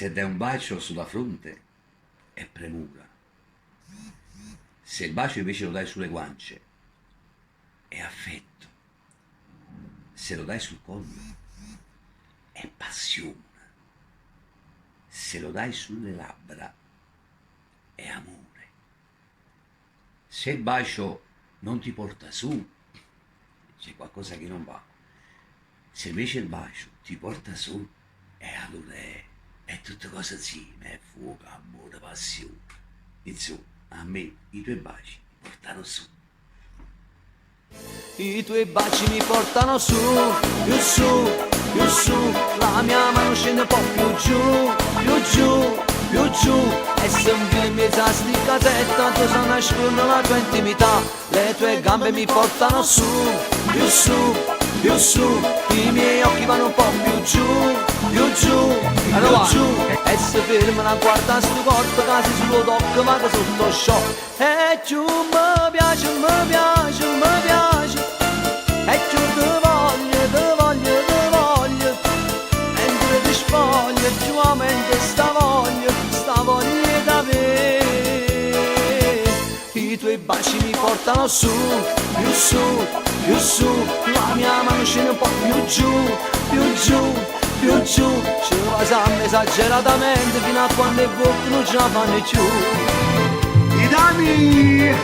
Se dai un bacio sulla fronte è premura, se il bacio invece lo dai sulle guance è affetto, se lo dai sul collo è passione, se lo dai sulle labbra è amore. Se il bacio non ti porta su, c'è qualcosa che non va. Se invece il bacio ti porta su, allora è tutte cose insieme, è fuoco, amore, passione. Insomma, a me i tuoi baci mi portano su. I tuoi baci mi portano su, più su, più su. La mia mano scende un po' più giù, più giù, più giù. E se un in mezzo a sti casetta, tu sai nascono la tua intimità. Le tue gambe mi portano su, più su, più su. I miei occhi vanno un po' più giù, più giù, più giù. E se fermano a guardare sto corpo, casi sullo tocco, ma che sotto shock. E giù mi piace, mi piace, mi piace. E giù te voglio, te voglio, te voglio. Mentre ti spoglio, giù aumenta sta voglia d'avere. I tuoi baci mi portano su, più su, più su. La mia mano scende un po' più giù, più giù, più giù. Ci va sempre esageratamente fino a quando i bocchi non ce la fanno più. I dami